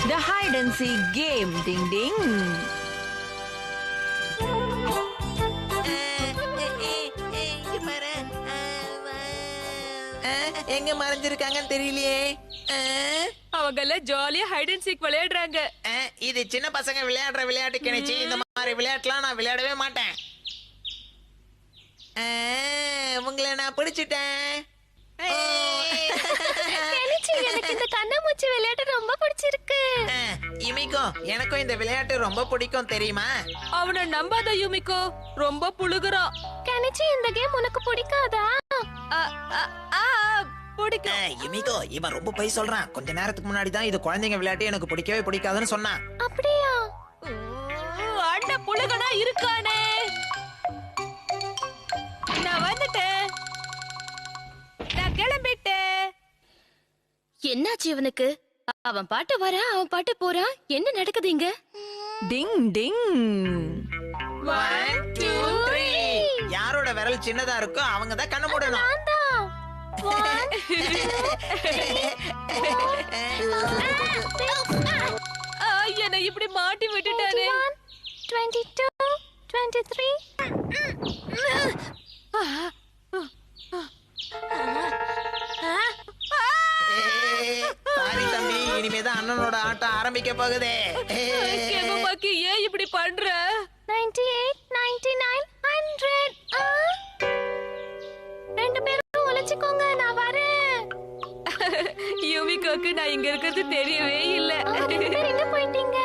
The hide and seek game. Ding ding. எங்க மறைஞ்சிருக்காங்கன்னு தெரியலையே. அவங்க ஜாலியா ஹைட் அண்ட் சீக் விளையாடுறாங்க. இது சின்ன பசங்க விளையாடுற விளையாட்டு கிணச்சி. இந்த மாதிரி விளையாட்டுலாம் நான் விளையாடவே மாட்டேன். உங்களை நான் பிடிச்சிட்டேன். எனக்கு இந்த கண்ணாமூச்சி விளையாட்டு ரொம்ப பிடிச்சிருக்கு. யுமிகோ, எனக்கும் இந்த விளையாட்டு ரொம்ப பிடிக்கும் தெரியுமா? அவனை நம்பாத யுமிகோ, ரொம்ப புழுகுறான். கனிச்சி, இந்த கேம் உனக்கு பிடிக்காதா? பிடிக்கும். யுமிகோ, இவன் ரொம்ப பொய் சொல்றான். கொஞ்ச நேரத்துக்கு முன்னாடி தான் இது குழந்தைங்க விளையாட்டு எனக்கு பிடிக்கவே பிடிக்காதுன்னு சொன்னான். அப்படியா? அண்ட புழுகனா இருக்கானே. நான் வந்துட்டேன். நான் கிளம்பிட்டேன். என்னாச்சு இவனுக்கு? அவன் பாட்டு வரா, அவன் பாட்டு போறா. என்ன நடக்குது இங்க? டிங் டிங். 1 2 3. யாரோட விரல் சின்னதா இருக்கோ அவங்க தான் கண்ண மூடணும். என்ன இப்படி மாட்டி விட்டுட்டானே. 22 23. சாரி தம்பி, இனிமேதான் அண்ணனோட ஆட்டம் ஆரம்பிக்க போகுதே. கேமமாக்கி, ஏன் இப்படி பண்ற? 98 99 100. ரெண்டு பேரும் ஒளிச்சுக்கோங்க, நான் வரேன். யுமிகோக்கு நான் இங்க இருக்கிறது தெரியவே இல்ல. ரெண்டு பேர் எங்க போயிட்டீங்க?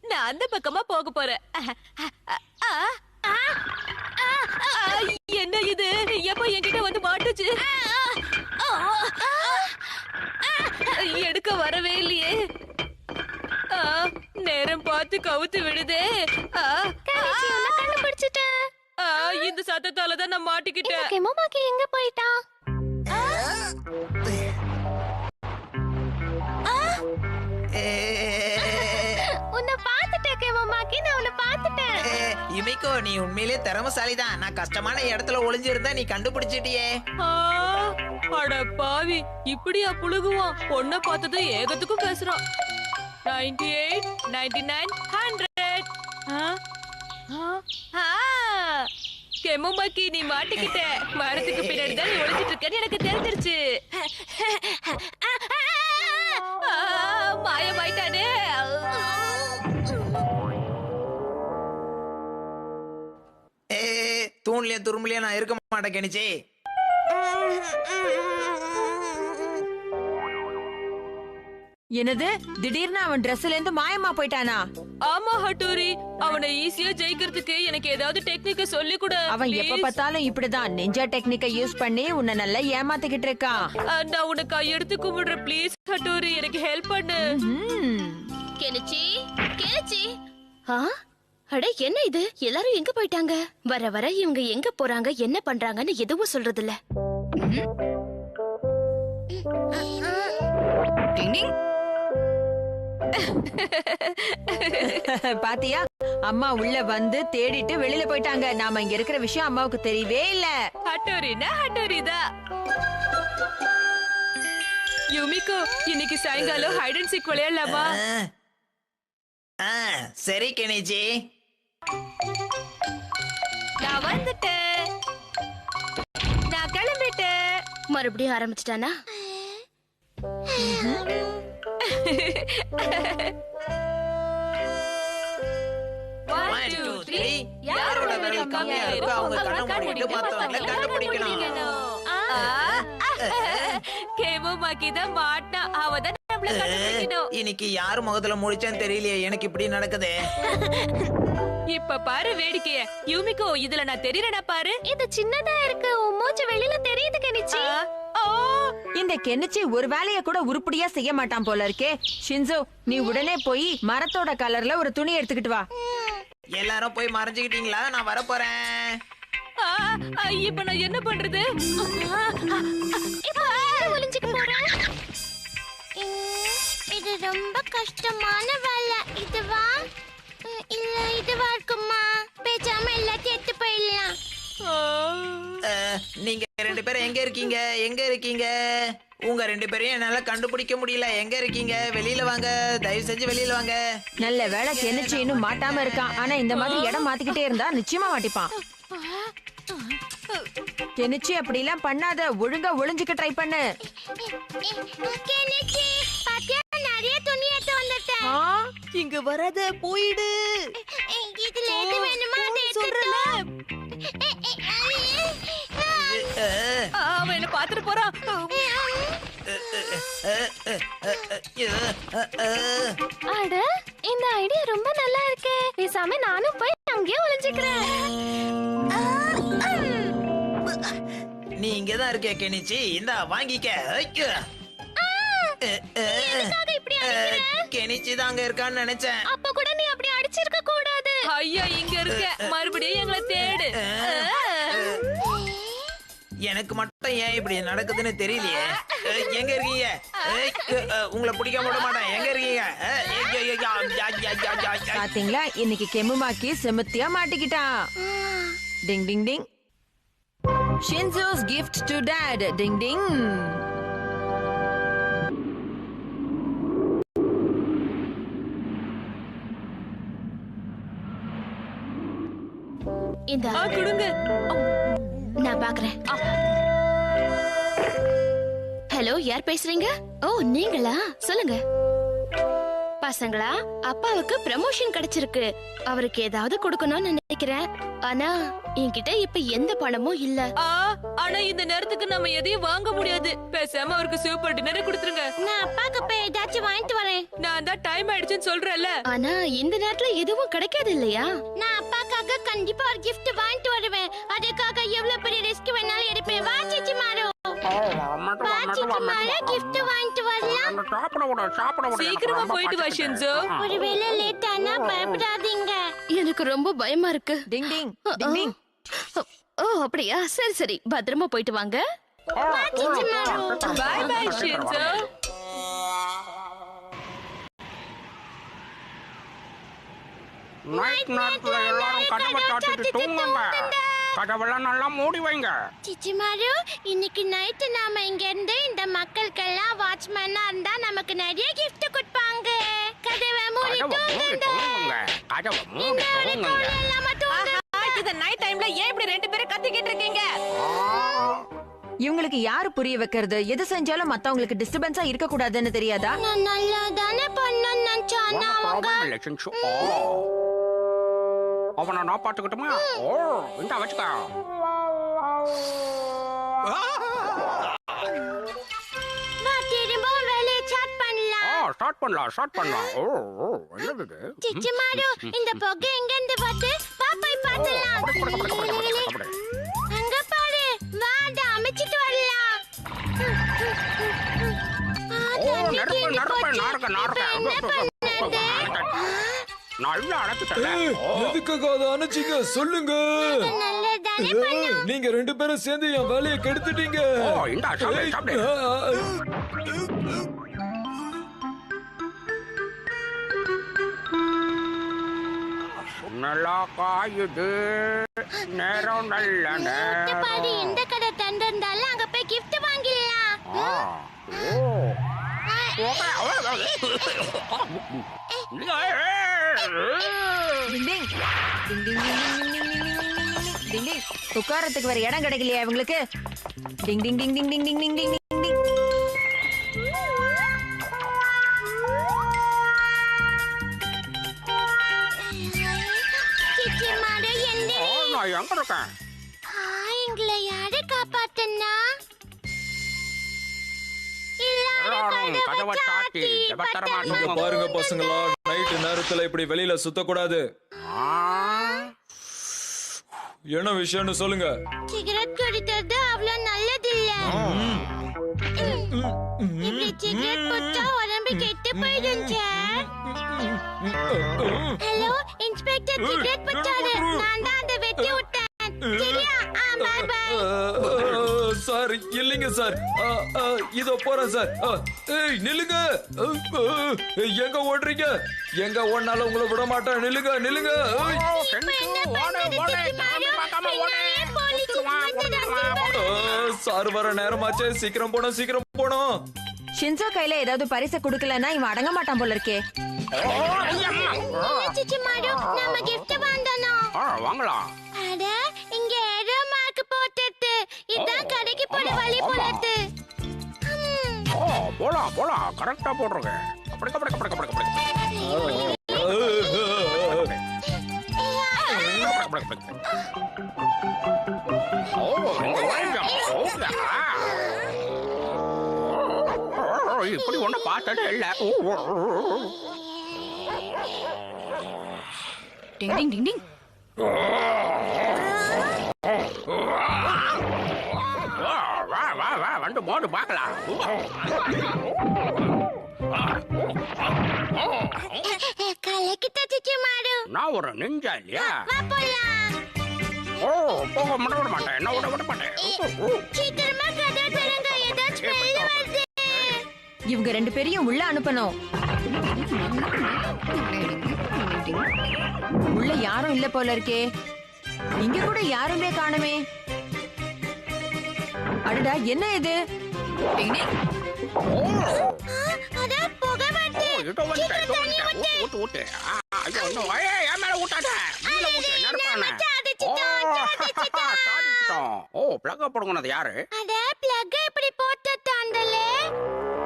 நான் அந்த பக்கமா போக போறேன். என்ன இது? எப்ப என்கிட்ட வந்து மாட்டுச்சு? எடுக்க வரவே இல்லையே. நேரம் பார்த்து கவுத்து விடுதே. கண்டுபிடிச்சிட்டேன். இந்த சத்தத்தாலதான் நான் மாட்டிக்கிட்டேன். கெமோமாக்கி எங்க போயிட்டா? உன்னை பாத்துட்டேன் கெமோமாக்கி, நான் உன்னை பாத்துட்டேன். யுமிகோ, நீ உண்மையிலே திறமசாலிதான். நான் கஷ்டமான இடத்துல ஒளிஞ்சிருந்தா நீ கண்டுபிடிச்சிட்டியே. அட பாவி, இப்படியா புழுகுவான்? பொண்ண பார்த்தது ஏகத்துக்கும் பேசுறான். 98 99 100. கெமோமாக்கி, நீ மாட்டிக்கிட்ட. மரத்துக்கு பின்னாடி தான் நீ ஒளிஞ்சிட்டு இருக்கன்னு எனக்கு தெரிஞ்சிருச்சு. மாயமாயிட்டானே. தூண்லயும் துரும்புலயும் நான் இருக்க மாட்டேன் கெனிச்சி. என்னது? திடீர்னு அவன் ட்ரெஸ்ல இருந்து மாயமா போயிட்டானா? ஆமா ஹட்டூரி, அவனை ஈஸியா ஜெயிக்கிறதுக்கு எனக்கு ஏதாவது டெக்னிக்க சொல்லி கொடு. அவன் எப்ப பார்த்தாலும் இப்படிதான் நெஞ்சா டெக்னிக்க யூஸ் பண்ணி உன்னை நல்லா ஏமாத்திக்கிட்டு இருக்கான். நான் உனக்கு கையெடுத்து கும்பிடுறேன். ப்ளீஸ் ஹட்டூரி, எனக்கு ஹெல்ப் பண்ணு. Kenichi, Kenichi. அட, என்ன இது? எல்லாரும் எங்க போயிட்டாங்க? வர வர இவங்க எங்க போறாங்க, என்ன பண்றாங்கன்னு எதுவும் சொல்றது இல்ல. பாத்தியா, அம்மா உள்ள வந்து தேடிட்டு வெளியில போயிட்டாங்க. நாம இங்க இருக்கிற விஷயம் அம்மாவுக்கு தெரியவே இல்ல. ஹட்டோரினா ஹட்டோரிதான். யுமிகோ, இன்னைக்கு சாயங்காலம் ஹைட் அண்ட் சீக் விளையாடலாமா? சரி கெனிச்சி. நான் வந்துட்டேன். நான் கிளம்பிட்டேன். மறுபடியும் ஆரம்பிச்சிட்டானா? யாரோட விரல் கம்மியா இருக்கோ அவங்க கண்ணை மூடிட்டு மத்தவங்கள கண்டுபிடிக்கணும். கேமோமாக்கி தான் மாட்டா. அவதான் நம்மள கண்டுபிடிக்கணும். இன்னைக்கு யாரு முகத்துல முடிச்சேன்னு தெரியலையே, எனக்கு இப்படி நடக்குது. இப்ப பாரு வேடிக்கைய. யூமிகோ, இதுல நான் தெரியறேனா பாரு. இது சின்னதா இருக்கு, உன் மூச்சு வெளியில தெரியுது கெனிச்சி. இந்த கெனிச்சி ஒரு வேலைய கூட உருப்படியா செய்ய மாட்டான் போல இருக்கே. ஷின்சோ, நீ உடனே போய் மரத்தோட கலர்ல ஒரு துணி எடுத்துக்கிட்டு வா. எல்லாரும் போய் மறைஞ்சுக்கிட்டீங்களா? நான் வர போறேன். இப்ப நான் என்ன பண்றது? ஒளிஞ்சுக்க போறேன். இது ரொம்ப கஷ்டமான வேலை. இதுவா இல்ல இதுவா இருக்குமா? பேசாம எல்லாத்தையும் எடுத்து போயிடலாம். பேரும் எங்க இருக்கீங்க? எங்க இருக்கீங்க? உங்க 2 பேரையும் என்னால கண்டுபிடிக்க முடியல. எங்க இருக்கீங்க? வெளியில வாங்க, தயவு செஞ்சு வெளியில வாங்க. நல்ல வேளை கெனிச்சி இன்னும் மாட்டாம இருக்கான். ஆனா இந்த மாதிரி இடம் மாத்திக்கிட்டே இருந்தா நிச்சயமா மாட்டிப்பான். கெனிச்சி அப்படி எல்லாம் பண்ணாத, ஒழுங்கா ஒளிஞ்சுக்க ட்ரை பண்ணு. கெனிச்சி பாத்தியா, நிறைய துணி எடுத்து வந்துட்டேன். இங்க வராத, போயிடு. இதுல எது வேணுமோ அதை சொல்றேன். அவன் என்ன பாத்துட்டு போறான். அட, இந்த ஐடியா ரொம்ப நல்லா இருக்கே. பேசாம நானும் போய் அங்கேயே ஒளிஞ்சுக்கிறேன். நீ இங்கதான் இருக்க கெனிச்சி, இந்தா வாங்கிக்க. ஐயோ. கெனிச்சி தான் அங்க இருக்கான்னு நினைச்சேன். அப்ப கூட நீ அப்படி அடிச்சிருக்க கூடாது. ஐயா இங்க இருக்க, மறுபடியும் எங்களை தேடு. எனக்கு மட்டும் ஏன் இப்படி நடக்குதுன்னு தெரியலையே. எங்க இருக்கீங்க? உங்களை பிடிக்காம விட மாட்டேன். எங்க இருக்கீங்க? பாத்தீங்களா, இன்னைக்கு கெமுமாக்கி செமத்தியா மாட்டிக்கிட்டான். டிங் டிங் டிங். Shinzo's gift to dad. Ding ding. இந்த கொடுங்க. நான் பாக்குறேன். ஹலோ, யார் பேசுறீங்க? ஓ, நீங்களா? சொல்லுங்க. பசங்களா, அப்பாவுக்கு ப்ரமோஷன் கிடைச்சிருக்கு. அவருக்கு ஏதாவது கொடுக்கணும்னு நினைக்கிறேன். ஆனா என்கிட்ட இப்ப எந்த பணமும் இல்ல. ஆனா இந்த நேரத்துக்கு நம்ம எதையும் வாங்க முடியாது. பேசாம அவருக்கு சூப்பர் டின்னரை கொடுத்துருங்க. நான் அப்பாக்கு போய் ஏதாச்சும் வாங்கிட்டு வரேன். நான் தான் டைம் ஆயிடுச்சுன்னு சொல்றேன்ல. ஆனா இந்த நேரத்துல எதுவும் கிடைக்காது இல்லையா? நான் அப்பாக்காக கண்டிப்பா ஒரு gift வாங்கிட்டு வருவேன். அதுக்காக எவ்வளவு பெரிய ரிஸ்க் வேணாலும் எடுப்பேன். வா சிச்சி மாரு, வா சிச்சி மாரு, gift வாங்கிட்டு வரலாம். சீக்கிரமா போயிட்டு வா ஷின்சோ. ஒருவேளை லேட் ஆனா பயப்படாதீங்க. எனக்கு ரொம்ப பயமா இருக்கு. டிங் டிங். டிங் டிங். ஓ, அப்படியா? சரி சரி, பத்திரமா போயிட்டு வாங்க. வா சிச்சி மாரு. Bye bye Shinzo. நைட் நேரத்துல எல்லாரும் கதவை சாத்திட்டு தூங்குங்க. கதவெல்லாம் நல்லா மூடி வைங்க. சிச்சி மாரு, இன்னைக்கு நைட்டு நாம இங்க இருந்து இந்த மக்களுக்கெல்லாம் வாட்ச்மேனா இருந்தா நமக்கு நிறைய gift கொடுப்பாங்க. கதவை மூடி கதவை மூடி தூங்குங்க. தூங்குங்க. கதவை மூடி தூங்குங்க. இல்லாம தூங்குங்க. இந்த நைட் டைம்ல ஏன் இப்படி 2 பேரும் கத்திக்கிட்டு இருக்கீங்க? இவங்களுக்கு யாரு புரிய வைக்கிறது? எது செஞ்சாலும் மத்தவங்களுக்கு டிஸ்டர்பன்ஸா இருக்க கூடாதுன்னு தெரியாதா? நான் நல்லா தானே பண்ணேன்னு நினைச்சானா அவங்க. இல்லை, சின்சு. அவனை நான் பாத்துக்கிட்டுமா? ஓ, இந்த வச்சுக்க. வா, திரும்ப வேலையை ஸ்டார்ட் பண்ணலாம். ஸ்டார்ட் பண்ணலாம். ஓ, என்னது இது? சிச்சி மாரு, இந்த புகை எங்க இருந்து வருது? வா போய் பார்த்தலாம். அங்க பாரு, வா அத அமைச்சிட்டு வரலாம். நல்லா அடைச்சிட்டேன். எதுக்காக அதை அணைச்சிங்க சொல்லுங்க. நல்லதானே பண்ணோம். நீங்க 2 பேரும் சேர்ந்து என் வேலையை கெடுத்துட்டீங்க. ஓ, இந்தா சாப்பிடு, சாப்பிடு. நல்லா காயுது. நேரம் நல்ல இந்த பாரு, நேரம். எந்த கடை தந்திருந்தாலும் அங்க போய் gift வாங்கிடலாம். ஆ, ஓ. டிங் டிங். டிங் டிங் டிங் டிங் டிங் டிங் டிங் டிங் டிங். உட்காரத்துக்கு வேற இடம் கிடைக்கலையா இவங்களுக்கு? டிங் டிங் டிங் டிங் டிங் டிங் டிங் டிங் டிங் டிங். சிச்சி மாரு, எந்த நான் எங்க இருக்கேன்? எங்களை யாரு காப்பாத்துனா? எல்லாரும் கதவை சாத்தி பத்திரமா இங்க தூங்குங்க. பாருங்க பசங்களா, நைட்டு நேரத்துல இப்படி வெளியில சுத்தக்கூடாது. ஆ, என்ன விஷயம்னு சொல்லுங்க. சிகரெட் குடிக்கிறது அவ்வளவு நல்லது இல்ல. இப்படி சிகரெட் குடிச்சா உடம்பு கெட்டு போயிடும் சார். ஹலோ, இன்ஸ்பெக்டர் சிகரெட் குடிச்சாரு. நான் தான் அதை வெட்டி விட்டேன். சரியா? Bye bye. சார் இல்லைங்க சார். இதோ போறேன் சார். ஏய் நில்லுங்க. எங்க ஓடுறீங்க? எங்க ஓடினாலும் உங்களை விட மாட்டேன். நில்லுங்க நில்லுங்க. ஏய். சென்சு, ஓடு, ஓடு. சாமி பார்க்காம ஓடு. ஓடிடுவா, ஓடிடுவா. சார் வர நேரமாச்சே, சீக்கிரம் போனோம், சீக்கிரம் போனோம். ஷின்சோ கையில ஏதாவது பரிசை குடுக்கலன்னா இவன் அடங்க மாட்டான் போல இருக்கே. சிச்சிமாரு நம்ம gift வாங்கணும். வாங்கலாம். அட இங்க ஏரோ மார்க் போட்டுட்டு இதான் கடைக்கு போற வழி போலது. போலாம் போலாம், கரெக்டா போட்டுருக்கேன். அப்படி அப்படி அப்படி அப்படி அப்படி இப்படி ஒண்ணு பார்த்ததே இல்ல. டிங் டிங் டிங் டிங். வா வா வா, வந்து மோடு பார்க்கலாம். கலக்கிட்ட சிச்சிமாரு. நான் ஒரு நிஞ்சா இல்லையா? வா போலாம். போக விட மாட்டேன், என்ன விட மாட்டேன். சீக்கிரமா கதை தரங்க, ஏதோ ஸ்மெல் வருது. இவங்க 2 பேரையும் உள்ள அனுப்பணும். உள்ள யாரும் இல்ல போல இருக்கே. இங்க கூட யாருமே காணுமே. அடடா, என்ன இது? டிங் டிங். அட புகை வருது. இதோ வந்துட்டேன், இதோ வந்துட்டேன். ஊத்து ஊத்து. ஐயோ இன்னும் என் மேல ஊட்டாத. கீழே ஊத்து, நடுப்பானே. பிளக்க போடுங்கனது யாரு? அட பிளக் இப்படி போட்டுட்டாண்டலே.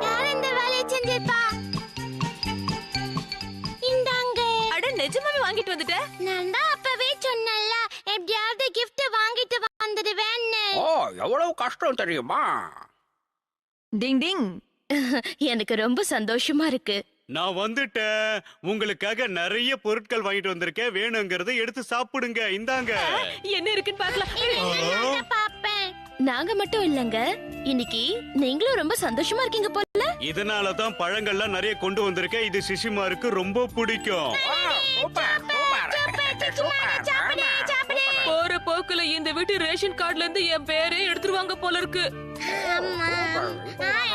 யார் இந்த வேலையை செஞ்சிருப்பா? இந்தாங்க. அட நிஜமாவே வாங்கிட்டு வந்துட்ட? நான் தான் அப்பவே சொன்னேன்ல, எப்படியாவது gift வாங்கிட்டு வந்துடுவேன்னு. எவ்வளவு கஷ்டம் தெரியுமா? டிங் டிங். எனக்கு ரொம்ப சந்தோஷமா இருக்கு. நான் வந்துட்டேன். உங்களுக்காக நிறைய பொருட்கள் வாங்கிட்டு வந்திருக்கேன். வேணுங்கிறத எடுத்து சாப்பிடுங்க. இந்தாங்க. என்ன இருக்குன்னு பார்க்கலாம். நான் பாப்பேன். நாங்க மட்டும் இல்லங்க, இன்னைக்கு நீங்களும் ரொம்ப சந்தோஷமா இருக்கீங்க போல. இதனால தான் பழங்கள்லாம் நிறைய கொண்டு வந்திருக்கேன். இது சிஷிமாருக்கு ரொம்ப பிடிக்கும். Super super. போற போக்குல இந்த வீட்டு ரேஷன் கார்டுல இருந்து என் பேரே எடுத்துருவாங்க போல இருக்கு. அம்மா.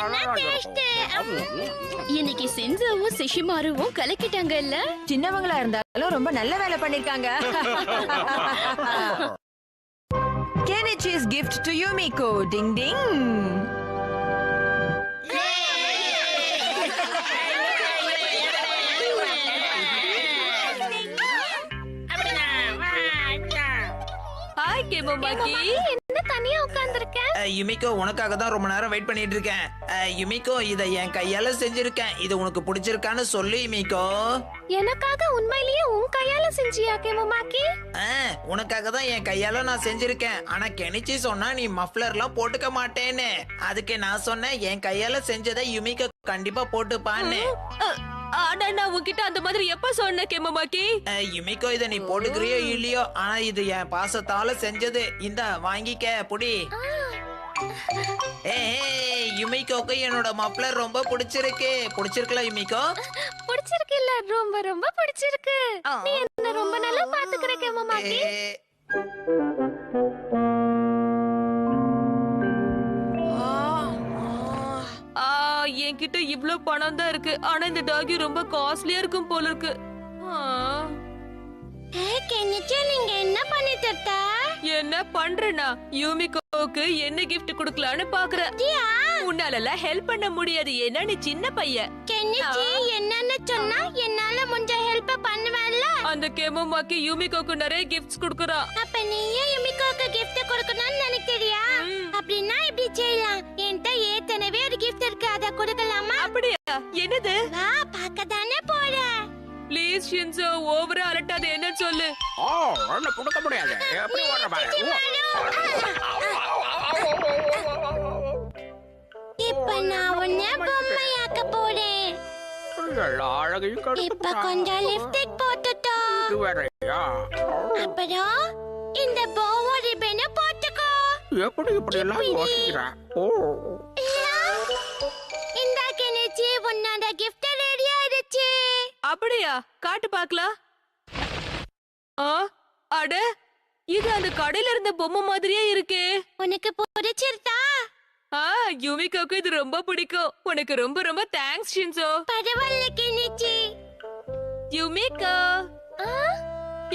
என்ன டேஸ்ட். இன்னைக்கு சின்சாவும் சிஷிமாருவும் கலக்கிட்டாங்க இல்ல? சின்னவங்களா இருந்தாலும் ரொம்ப நல்ல வேலை பண்ணிருக்காங்க. Kenichi's gift to Yumiko. Ding ding. Hi கேமோமாக்கி. என்ன தனியா உட்கார்ந்திருக்க? யுமிகோ, உனக்காக தான் ரொம்ப நேரம் வெயிட் பண்ணிட்டு இருக்கேன். யுமிகோ, இதை என் கையால செஞ்சிருக்கேன். இது உனக்கு பிடிச்சிருக்கான்னு சொல்லு யுமிகோ. எனக்காக உண்மையிலேயே உன் கையால செஞ்சியா கேமோமாக்கி? உனக்காக தான் என் கையால நான் செஞ்சிருக்கேன். ஆனா கெனிச்சி சொன்னா நீ மஃப்ளர்லாம் போட்டுக்க மாட்டேன்னு. அதுக்கு நான் சொன்னேன் என் கையால செஞ்சதை யுமிகோ கண்டிப்பா போட்டுப்பான்னு. ஆனா நான் உன்கிட்ட அந்த மாதிரி எப்ப சொன்னேன் கேமோமாக்கி? யுமிகோ, இதை நீ போட்டுக்கிறியோ இல்லையோ, ஆனா இது என் பாசத்தால செஞ்சது. இந்த வாங்கிக்க புடி. யுமிகோக்கு என்னோட மப்ளர் ரொம்ப பிடிச்சிருக்கு. பிடிச்சிருக்கல யுமிகோ? பிடிச்சிருக்கு இல்ல, ரொம்ப ரொம்ப பிடிச்சிருக்கு. நீ என்ன ரொம்ப நல்லா பாத்துக்கற கேமோமாக்கி. என்கிட்ட இவ்ளோ பணம் தான் இருக்கு. ஆனா இந்த டாகி ரொம்ப காஸ்ட்லியா இருக்கும் போல இருக்கு. கெனிச்சி, நீங்க என்ன பண்ணிட்டு இருக்க? என்ன பண்றேனா? யூமிகோக்கு என்ன gift குடுக்கலாம்னு பாக்குறேன். உன்னால ஹெல்ப் பண்ண முடியாது, ஏன்னா நீ சின்ன பையன். கெனிச்சி, என்னன்னு சொன்னா என்னால முடிஞ்ச ஹெல்ப் பண்ணுவேன்ல. அந்த கேமோமாக்கி யூமிகோக்கு நிறைய கிஃப்ட்ஸ் குடுக்குறான். அப்ப நீயே யுமிகோக்கு gift கொடுக்கணும்னு நினைக்கிறியா? அப்படின்னா இப்படி செய்யலாம். என்கிட்ட ஏற்கனவே ஒரு gift இருக்கு, அத கொடுக்கலாமா? அப்படியா? என்னது? வா, பார்க்க தானே போற. ப்ளீஸ் ஷின்சோ, ஓவரா அலட்டாத. என்ன சொல்லு? ஒண்ணு கொடுக்க முடியாது. எப்படி ஓடுற பாரு. இப்ப நான் உன்னை பொம்மையாக்க போறேன். எல்லா அழகையும் கெடுத்து இப்ப கொஞ்சம் லிப்ஸ்டிக் போட்டுட்டோம். இது வேறயா? அப்புறம் இந்த போவோ ரிப்பனை போட்டுக்கோ. எப்படி இப்படி எல்லாம் யோசிக்கிற? இந்த கெனிச்சி, உன்னோட gift ரெடி ஆயிடுச்சு. அப்படியா? காட்டு பாக்கலாம். அட, இது அந்த கடையில இருந்த பொம்மை மாதிரியே இருக்கே. உனக்கு பிடிச்சிருக்கா? யூமிகோக்கு இது ரொம்ப பிடிக்கும். உனக்கு ரொம்ப ரொம்ப தேங்க்ஸ் ஷின்சோ. பரவாயில்ல கெனிச்சி. யூமிகோ,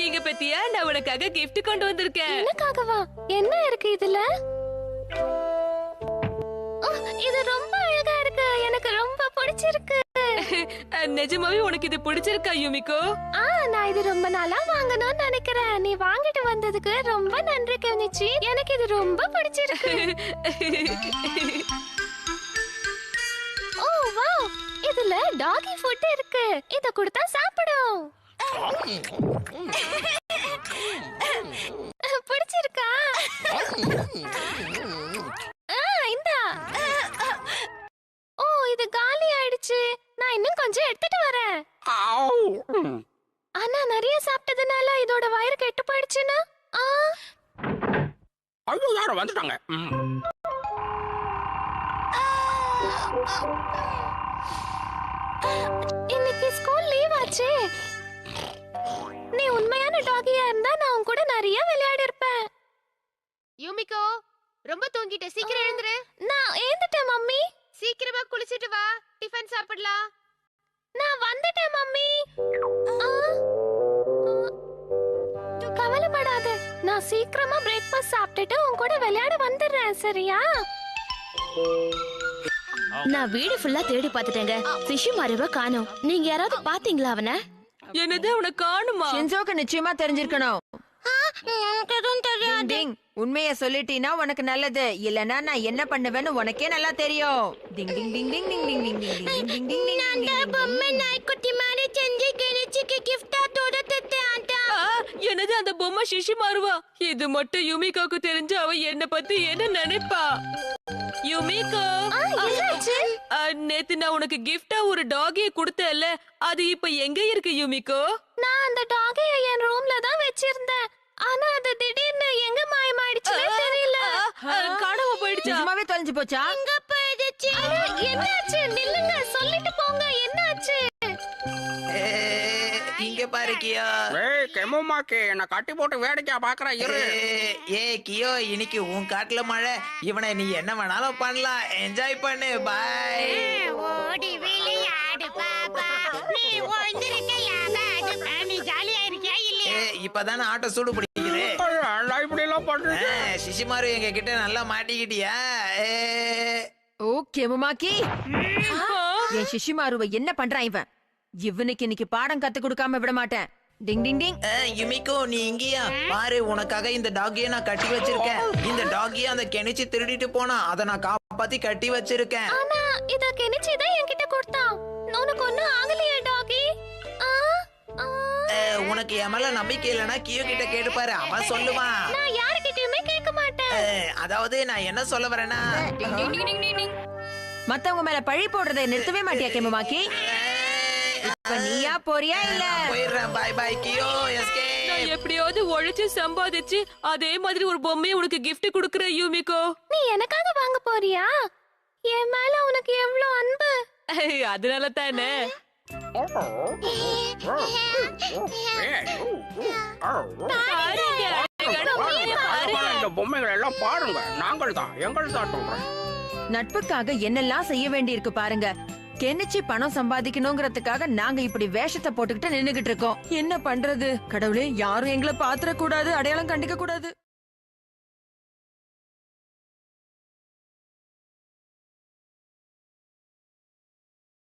இங்க பத்தியா, நான் உனக்காக gift கொண்டு வந்திருக்கேன். எனக்காகவா? என்ன இருக்கு இதுல? இது ரொம்ப அழகா இருக்கு. எனக்கு ரொம்ப பிடிச்சிருக்கு. நிஜமாவே உனக்கு இது பிடிச்சிருக்கா யுமிகோ? நான் இது ரொம்ப நாளா வாங்கணும்னு நினைக்கிறேன். நீ வாங்கிட்டு வந்ததுக்கு ரொம்ப நன்றி கெனிச்சி. எனக்கு இது ரொம்ப பிடிச்சிருக்கு. ஓ வாவ், இதுல டாகி ஃபுட் இருக்கு. இத கொடுத்தா சாப்பிடும். பிடிச்சிருக்கா? இந்தா. ஓ இது காலி ஆயிடுச்சு. நான் இன்னும் கொஞ்சம் எடுத்துட்டு வரேன். ஆனா நிறைய சாப்பிட்டதுனால இதோட வயிறு கெட்டு போயிடுச்சுன்னா ஐயோ யாரோ வந்துட்டாங்க. இன்னைக்கு ஸ்கூல் லீவ் ஆச்சே. நீ உண்மையான டாகியா இருந்தா நான் உன் கூட நிறைய விளையாடி இருப்பேன். யூமிகோ ரொம்ப தூங்கிட்ட, சீக்கிரம் எழுந்துரு. நான் ஏந்துட்டேன் மம்மி. சீக்கிரமா குளிச்சிட்டு வா, டிஃபன் சாப்பிடலாம். நான் வந்துட்டேன் மம்மி. கவலைப்படாத, நான் சீக்கிரமா பிரேக்ஃபாஸ்ட் சாப்பிட்டுட்டு உன் கூட விளையாட வந்துடுறேன், சரியா? நான் வீடு ஃபுல்லா தேடி பார்த்துட்டேங்க. ஃபிஷி மாரியவ காணோம். நீங்க யாராவது பாத்தீங்களா அவனை? என்னது அவனை காணுமா? ஷின்சோக்கு நிச்சயமா தெரிஞ்சிருக்கணும். தெரியாது. டிங், உண்மைய சொல்லிட்டீனா உனக்கு நல்லது. இல்லனா நான் என்ன பண்ணுவேன்னு உனக்கே நல்லா தெரியும். டிங் டிங் டிங் டிங் டிங் டிங் டிங் டிங் டிங் டிங் டிங் டிங் நான் டிங் பொம்மை நாய்க்குட்டி மாதிரி செஞ்சு கெனிச்சிக்கு கிஃப்டா கொடுத்துட்டேன். என்னது அந்த பொம்மை சிஷி மாறுவா? இது மட்டும் யுமிகோக்கு தெரிஞ்சு அவ என்ன பத்தி என்ன நினைப்பா? யுமிகோ, என்னாச்சு? நேத்து நான் உனக்கு கிஃப்டா ஒரு டாகிய கொடுத்தேன்ல, அது இப்ப எங்க இருக்கு யுமிகோ? நான் அந்த டாகியை என் ரூம்ல தான் வச்சிருந்தேன். ஆனா அது திடீர்னு எங்க மாயமாயிடுச்சுனே தெரியல. காணாம போயிடுச்சா? நிஜமாவே தொலைஞ்சு போச்சா? எங்க போயிடுச்சு? என்னாச்சு? நில்லுங்க, சொல்லிட்டு போங்க, என்னாச்சு? இங்க பாரு கியோ. ஏய் கெமுமாக்கே, என்ன கட்டி போட்டு வேடிக்கையா பாக்குற இரு. கியோ, இன்னைக்கு உன் காட்டுல மழை. இவனை நீ என்ன வேணாலும் பண்ணலாம். என்ஜாய் பண்ணு. பாய். ஓடி விளையாடு பாப்பா. நீ ஓய்ந்திருக்கலாமா? நீ ஜாலியா இருக்கியா இல்லையா? இப்பதானே ஆட்டோ சூடு பிடிக்குது. நான் இப்படி எல்லாம் பண்றேன். சிசிமாரு எங்க கிட்ட நல்லா மாட்டிக்கிட்டியா? ஓ கெமுமாக்கி, என் ஷிஷிமாருவை என்ன பண்றான் இவன்? இவனுக்கு இன்னைக்கு பாடம் கத்து கொடுக்காம விட மாட்டேன். டிங் டிங் டிங். யுமிகோ, நீ இங்கயா பாரு. உனக்காக இந்த டாகிய நான் கட்டி வச்சிருக்கேன். இந்த டாகிய அந்த கெனிச்சி திருடிட்டு போனா, அதை நான் காப்பாத்தி கட்டி வச்சிருக்கேன். ஆனா இத கெனிச்சி தான் என்கிட்ட கொடுத்தான். உனக்கு ஒண்ணும் ஆகலையா டாகி? உனக்கு என் மேல நம்பிக்கை இல்லைன்னா கியோ கிட்ட கேட்டு பாரு, அவன் சொல்லுவான். நான் யாருக்கிட்டயுமே கேட்க மாட்டேன். அதாவது நான் என்ன சொல்ல வரேன்னா, மத்தவங்க மேல பழி போடுறதை நிறுத்தவே மாட்டியா கெமுமாக்கி? இப்ப நீயா போறியா இல்ல? போயிடுறேன். பாய் பாய் கியோ. எஸ்கே. நான் எப்படியாவது உழைச்சு சம்பாதிச்சு அதே மாதிரி ஒரு பொம்மையை உனக்கு gift குடுக்குறேன் யுமிகோ. நீ எனக்காக வாங்க போறியா? என் மேல உனக்கு எவ்வளவு அன்பு. அதனால தானே. பாருங்க, அழகான பொம்மையை பாருங்க. இந்த பொம்மைகள் எல்லாம் பாருங்க. நாங்கள் தான், எங்கள் தான் சொல்றேன். நட்புக்காக என்னெல்லாம் செய்ய வேண்டி இருக்கு பாருங்க. கெனிச்சி பணம் சம்பாதிக்கணுங்கிறதுக்காக நாங்க இப்படி வேஷத்தை போட்டுக்கிட்டு நின்னுகிட்டு இருக்கோம். என்ன பண்றது? கடவுளே, யாரும் எங்களை பாத்திர கூடாது, அடையாளம் கண்டிக்க கூடாது.